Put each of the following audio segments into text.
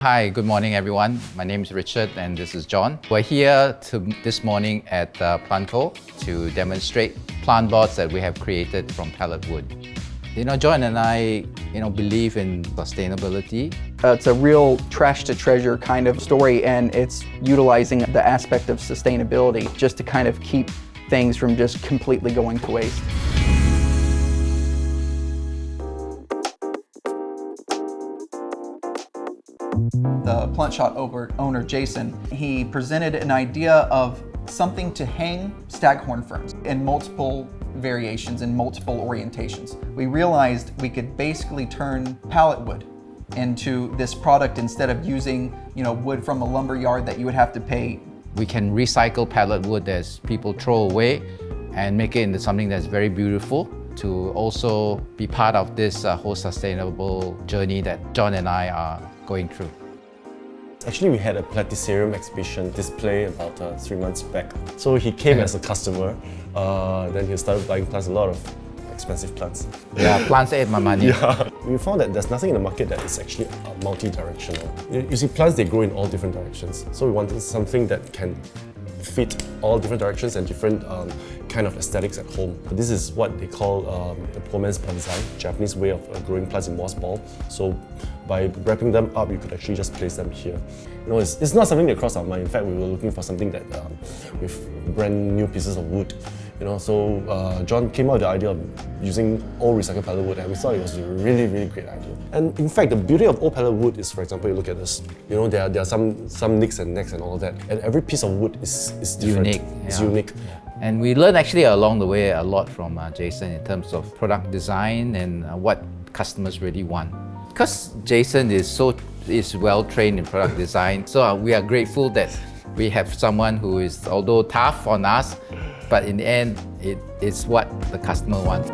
Hi, good morning everyone. My name is Richard and this is John. We're here this morning at Planco to demonstrate plant boards that we have created from pallet wood. John and I, believe in sustainability. It's a real trash to treasure kind of story, and it's utilizing the aspect of sustainability just to kind of keep things from just completely going to waste. The Plant Shop owner, Jason, he presented an idea of something to hang staghorn ferns in multiple variations and multiple orientations. We realized we could basically turn pallet wood into this product instead of using, wood from a lumber yard that you would have to pay. We can recycle pallet wood as people throw away and make it into something that's very beautiful to also be part of this whole sustainable journey that John and I are going through. Actually, we had a Platycerium exhibition display about 3 months back. So he came as a customer, then he started buying plants, a lot of expensive plants. Yeah, plants ate my money. Yeah. We found that there's nothing in the market that is actually multi-directional. You see, plants, they grow in all different directions. So we wanted something that can fit all different directions and different kind of aesthetics at home. This is what they call the poor man's bonsai, Japanese way of growing plants in moss ball. So by wrapping them up, you could actually just place them here. It's not something that crossed our mind. In fact, we were looking for something that with brand new pieces of wood. So John came out with the idea of using old recycled pallet wood, and we thought it was a really, really great idea. And in fact, the beauty of old pallet wood is, for example, you look at this. There are some nicks and necks and all that, and every piece of wood is different. Unique. It's yeah. unique. And we learned actually along the way a lot from Jason in terms of product design and what customers really want. Because Jason is well trained in product design, so we are grateful that we have someone who is, although tough on us, but in the end, it's what the customer wants.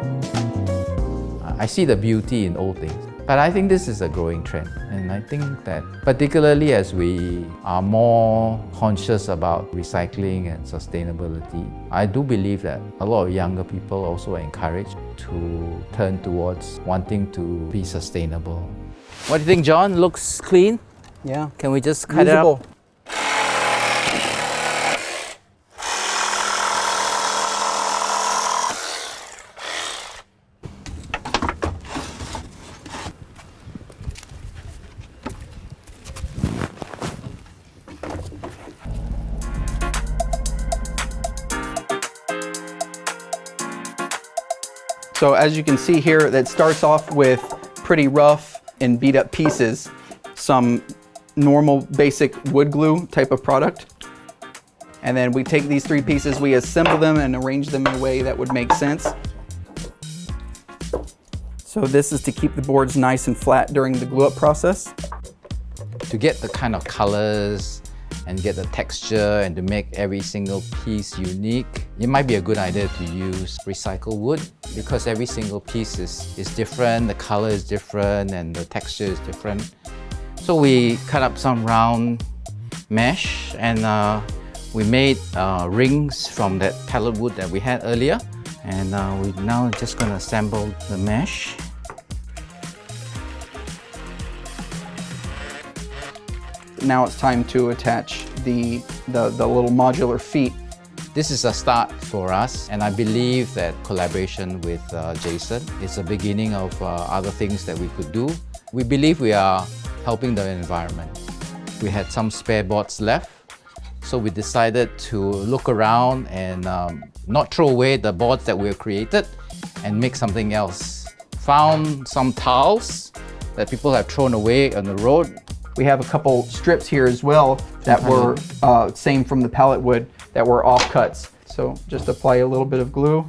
I see the beauty in old things, but I think this is a growing trend. And I think that particularly as we are more conscious about recycling and sustainability, I do believe that a lot of younger people also are encouraged to turn towards wanting to be sustainable. What do you think, John? Looks clean? Yeah. Can we just cut it up? So as you can see here, that starts off with pretty rough and beat up pieces, some normal basic wood glue type of product. And then we take these 3 pieces, we assemble them and arrange them in a way that would make sense. So this is to keep the boards nice and flat during the glue up process. To get the kind of colors and get the texture and to make every single piece unique, it might be a good idea to use recycled wood because every single piece is different, the color is different and the texture is different. So we cut up some round mesh and we made rings from that pallet wood that we had earlier, and we're now just going to assemble the mesh. Now it's time to attach the little modular feet. This is a start for us, and I believe that collaboration with Jason is the beginning of other things that we could do. We believe we are helping the environment. We had some spare boards left, so we decided to look around and not throw away the boards that we have created and make something else. Found some tiles that people have thrown away on the road. We have a couple strips here as well that were same from the pallet wood that were offcuts. So just apply a little bit of glue.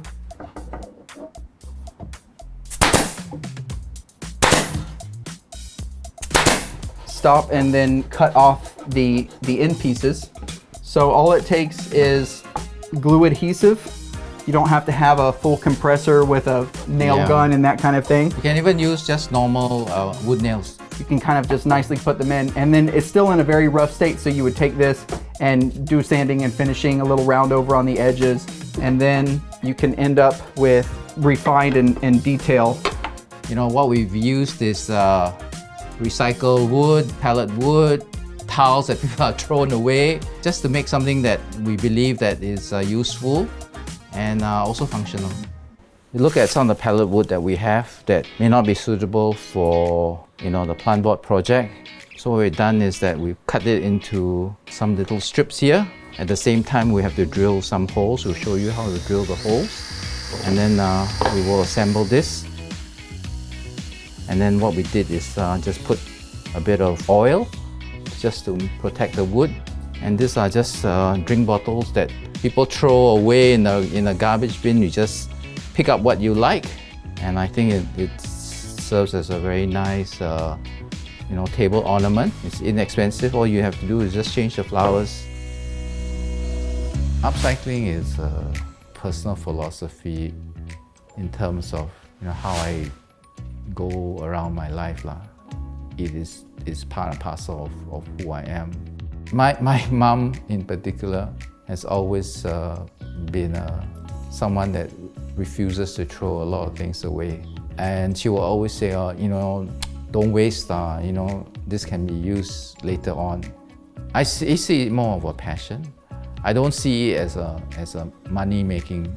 Stop and then cut off the end pieces. So all it takes is glue adhesive. You don't have to have a full compressor with a nail gun and that kind of thing. You can even use just normal wood nails. You can kind of just nicely put them in, and then it's still in a very rough state, so you would take this and do sanding and finishing, a little round over on the edges, and then you can end up with refined and detail. What we've used is recycled wood, pallet wood, tiles that people are thrown away, just to make something that we believe that is useful and also functional. We look at some of the pallet wood that we have that may not be suitable for the plant board project. So what we've done is that we've cut it into some little strips here. At the same time, we have to drill some holes. We'll show you how to drill the holes. And then we will assemble this. And then what we did is just put a bit of oil just to protect the wood. And these are just drink bottles that people throw away in a garbage bin. You just pick up what you like. And I think it serves as a very nice table ornament. It's inexpensive. All you have to do is just change the flowers. Upcycling is a personal philosophy in terms of how I go around my life. It is part and parcel of who I am. My mom in particular has always been someone that refuses to throw a lot of things away. And she will always say, don't waste, this can be used later on. I see it more of a passion. I don't see it as a money-making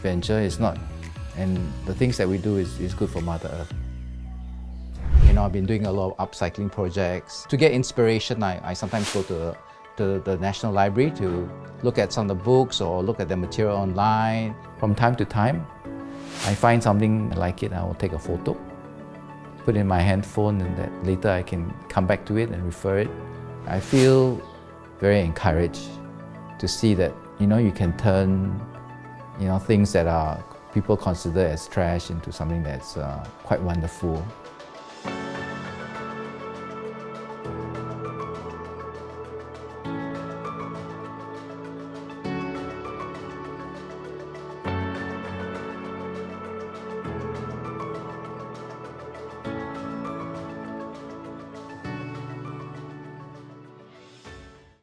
venture. It's not. And the things that we do is good for Mother Earth. I've been doing a lot of upcycling projects. To get inspiration, I sometimes go to the National Library to look at some of the books or look at the material online. From time to time, I find something like it, I will take a photo, put it in my handphone, and that later I can come back to it and refer it. I feel very encouraged to see that you can turn things that are people consider as trash into something that's quite wonderful.